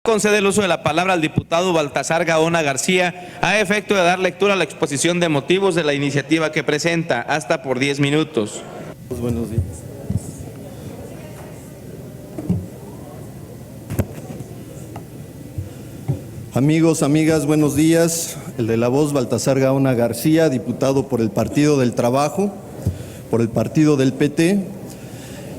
concede el uso de la palabra al diputado Baltasar Gaona García a efecto de dar lectura a la exposición de motivos de la iniciativa que presenta, hasta por 10 minutos. Buenos días. Amigos, amigas, buenos días. El de la voz, Baltasar Gaona García, diputado por el Partido del Trabajo, por el partido del PT,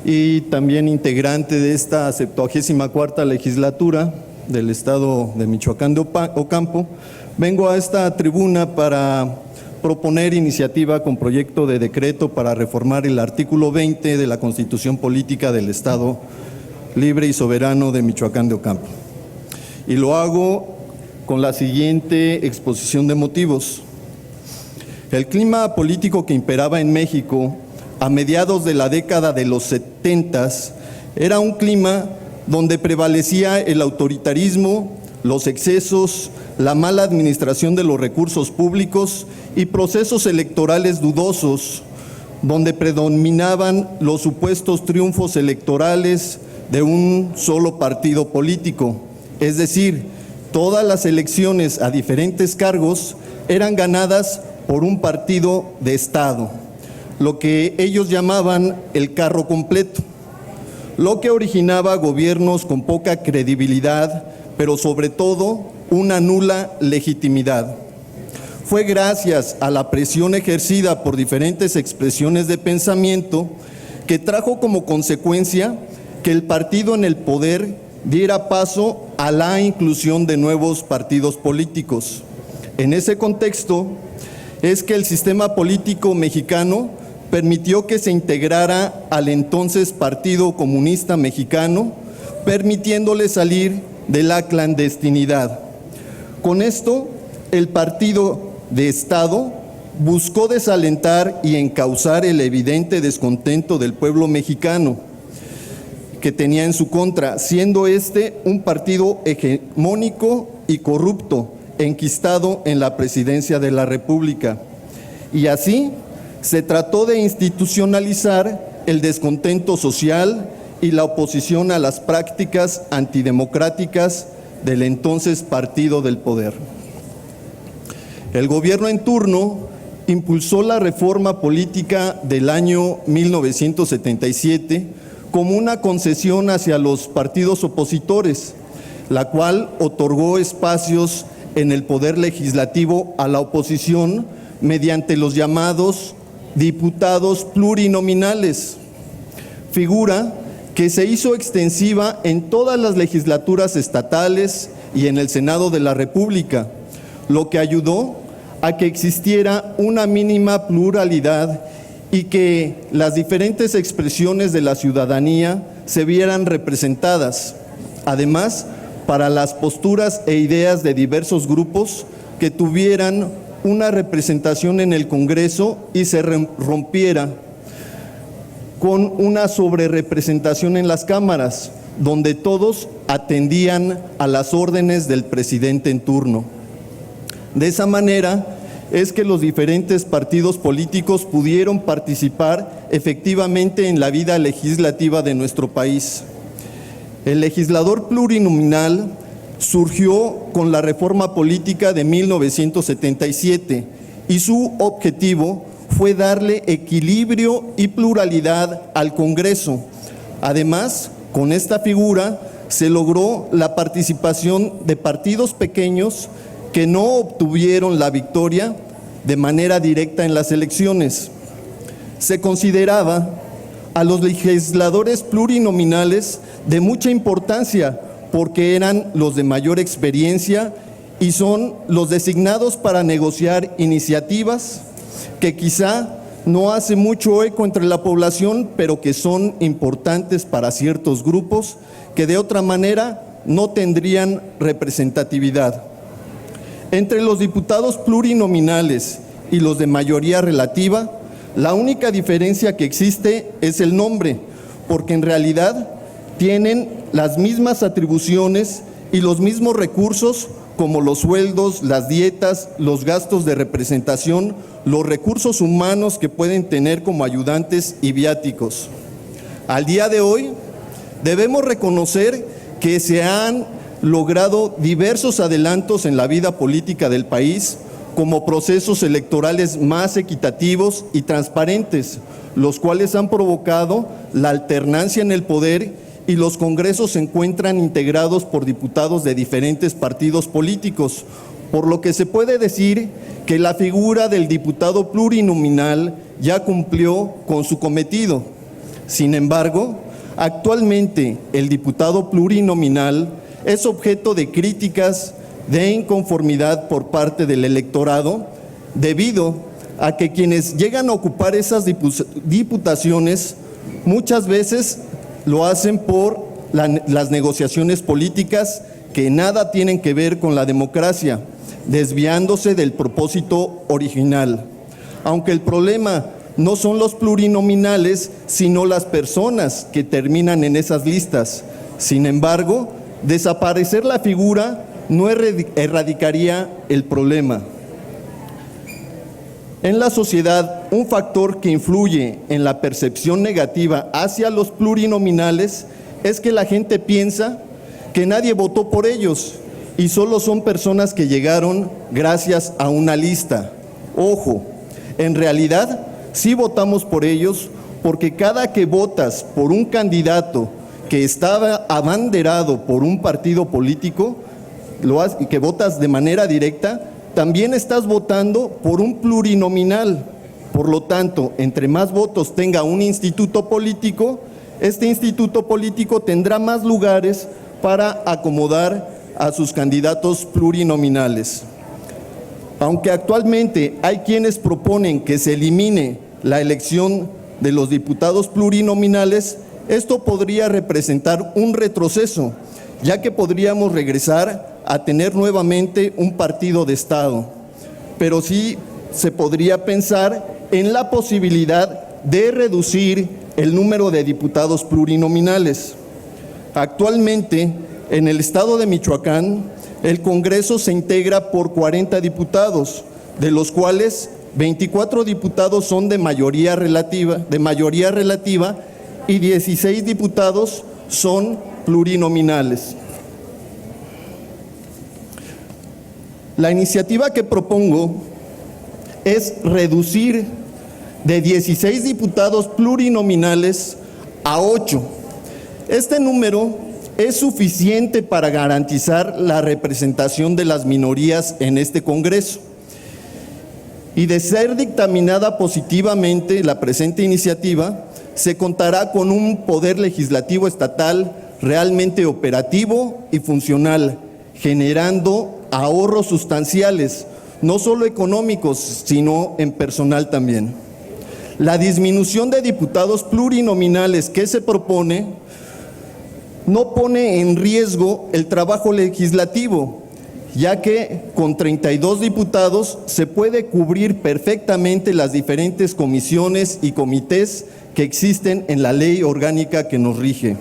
y también integrante de esta 74ª legislatura del Estado de Michoacán de Ocampo. Vengo a esta tribuna para proponer iniciativa con proyecto de decreto para reformar el artículo 20 de la Constitución Política del Estado Libre y Soberano de Michoacán de Ocampo. Y lo hago con la siguiente exposición de motivos. El clima político que imperaba en México a mediados de la década de los 70s era un clima donde prevalecía el autoritarismo, los excesos, la mala administración de los recursos públicos y procesos electorales dudosos, donde predominaban los supuestos triunfos electorales de un solo partido político. Es decir, todas las elecciones a diferentes cargos eran ganadas por un partido de Estado, lo que ellos llamaban el carro completo, lo que originaba gobiernos con poca credibilidad, pero sobre todo una nula legitimidad. Fue gracias a la presión ejercida por diferentes expresiones de pensamiento que trajo como consecuencia que el partido en el poder diera paso a la inclusión de nuevos partidos políticos. En ese contexto es que el sistema político mexicano permitió que se integrara al entonces Partido Comunista Mexicano, permitiéndole salir de la clandestinidad. Con esto, el partido de Estado buscó desalentar y encauzar el evidente descontento del pueblo mexicano que tenía en su contra, siendo este un partido hegemónico y corrupto, enquistado en la presidencia de la República. Y así se trató de institucionalizar el descontento social y la oposición a las prácticas antidemocráticas del entonces partido del poder. El gobierno en turno impulsó la reforma política del año 1977 como una concesión hacia los partidos opositores, la cual otorgó espacios en el poder legislativo a la oposición mediante los llamados diputados plurinominales, figura que se hizo extensiva en todas las legislaturas estatales y en el Senado de la República, lo que ayudó a que existiera una mínima pluralidad y que las diferentes expresiones de la ciudadanía se vieran representadas. Además, para las posturas e ideas de diversos grupos que tuvieran una representación en el Congreso y se rompiera con una sobrerepresentación en las cámaras, donde todos atendían a las órdenes del presidente en turno. De esa manera es que los diferentes partidos políticos pudieron participar efectivamente en la vida legislativa de nuestro país. El legislador plurinominal surgió con la reforma política de 1977 y su objetivo fue darle equilibrio y pluralidad al Congreso. Además, con esta figura se logró la participación de partidos pequeños que no obtuvieron la victoria de manera directa en las elecciones. Se consideraba a los legisladores plurinominales de mucha importancia porque eran los de mayor experiencia y son los designados para negociar iniciativas que quizá no hace mucho eco entre la población, pero que son importantes para ciertos grupos que de otra manera no tendrían representatividad. Entre los diputados plurinominales y los de mayoría relativa, la única diferencia que existe es el nombre, porque en realidad tienen las mismas atribuciones y los mismos recursos como los sueldos, las dietas, los gastos de representación, los recursos humanos que pueden tener como ayudantes y viáticos. Al día de hoy, debemos reconocer que se han logrado diversos adelantos en la vida política del país, como procesos electorales más equitativos y transparentes, los cuales han provocado la alternancia en el poder y los congresos se encuentran integrados por diputados de diferentes partidos políticos, por lo que se puede decir que la figura del diputado plurinominal ya cumplió con su cometido. Sin embargo, actualmente el diputado plurinominal es objeto de críticas de inconformidad por parte del electorado, debido a que quienes llegan a ocupar esas diputaciones muchas veces lo hacen por las negociaciones políticas que nada tienen que ver con la democracia, desviándose del propósito original. Aunque el problema no son los plurinominales, sino las personas que terminan en esas listas. Sin embargo, desaparecer la figura no erradicaría el problema. En la sociedad, un factor que influye en la percepción negativa hacia los plurinominales es que la gente piensa que nadie votó por ellos y solo son personas que llegaron gracias a una lista. Ojo, en realidad sí votamos por ellos, porque cada que votas por un candidato que estaba abanderado por un partido político, y que votas de manera directa, también estás votando por un plurinominal. Por lo tanto, entre más votos tenga un instituto político, este instituto político tendrá más lugares para acomodar a sus candidatos plurinominales. Aunque actualmente hay quienes proponen que se elimine la elección de los diputados plurinominales, esto podría representar un retroceso, ya que podríamos regresar a tener nuevamente un partido de Estado. Pero sí se podría pensar en la posibilidad de reducir el número de diputados plurinominales. Actualmente, en el estado de Michoacán, el Congreso se integra por 40 diputados, de los cuales 24 diputados son de mayoría relativa y 16 diputados son plurinominales. La iniciativa que propongo es reducir de 16 diputados plurinominales a 8. Este número es suficiente para garantizar la representación de las minorías en este Congreso. Y de ser dictaminada positivamente la presente iniciativa, se contará con un poder legislativo estatal realmente operativo y funcional, generando ahorros sustanciales, no solo económicos, sino en personal también. La disminución de diputados plurinominales que se propone no pone en riesgo el trabajo legislativo, ya que con 32 diputados se puede cubrir perfectamente las diferentes comisiones y comités que existen en la ley orgánica que nos rige.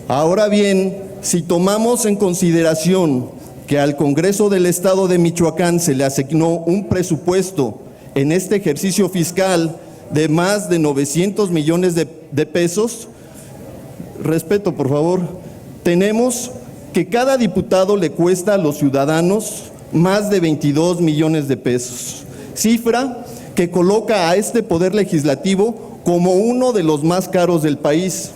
Ahora bien, si tomamos en consideración que al Congreso del Estado de Michoacán se le asignó un presupuesto en este ejercicio fiscal de más de 900 millones de pesos, respeto por favor, tenemos que cada diputado le cuesta a los ciudadanos más de 22 millones de pesos, cifra que coloca a este poder legislativo como uno de los más caros del país.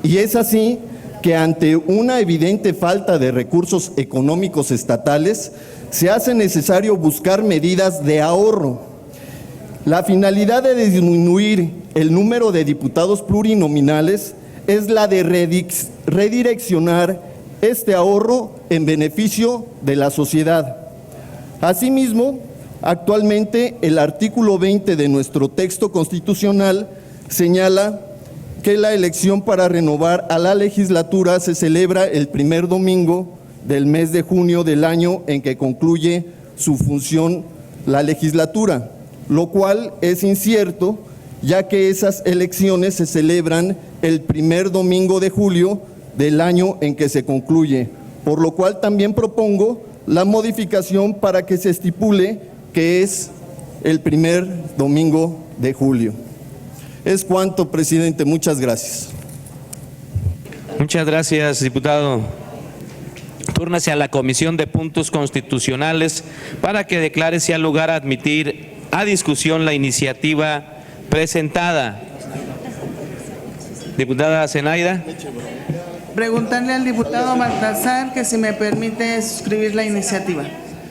Y es así que ante una evidente falta de recursos económicos estatales, se hace necesario buscar medidas de ahorro. La finalidad de disminuir el número de diputados plurinominales es la de redireccionar este ahorro en beneficio de la sociedad. Asimismo, actualmente el artículo 20 de nuestro texto constitucional señala que la elección para renovar a la legislatura se celebra el primer domingo del mes de junio del año en que concluye su función la legislatura, lo cual es incierto, ya que esas elecciones se celebran el primer domingo de julio del año en que se concluye, por lo cual también propongo la modificación para que se estipule que es el primer domingo de julio. Es cuanto, presidente. Muchas gracias. Muchas gracias, diputado. Túrnase a la Comisión de Puntos Constitucionales para que declare si ha lugar a admitir a discusión la iniciativa presentada. Diputada Zenaida. Preguntarle al diputado Baltasar que si me permite suscribir la iniciativa.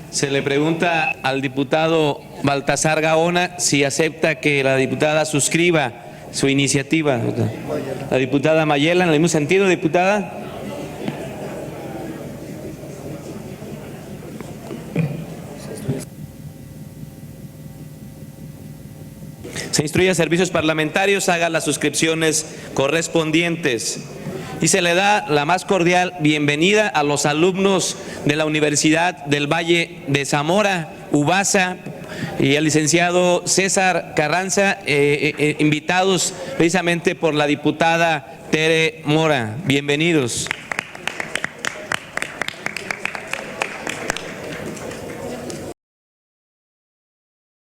Se le pregunta al diputado Baltasar Gaona si acepta que la diputada suscriba su iniciativa. La diputada Mayela, en el mismo sentido, diputada. Se instruye a servicios parlamentarios, haga las suscripciones correspondientes. Y se le da la más cordial bienvenida a los alumnos de la Universidad del Valle de Zamora, UVAZA, y al licenciado César Carranza, invitados precisamente por la diputada Tere Mora. Bienvenidos.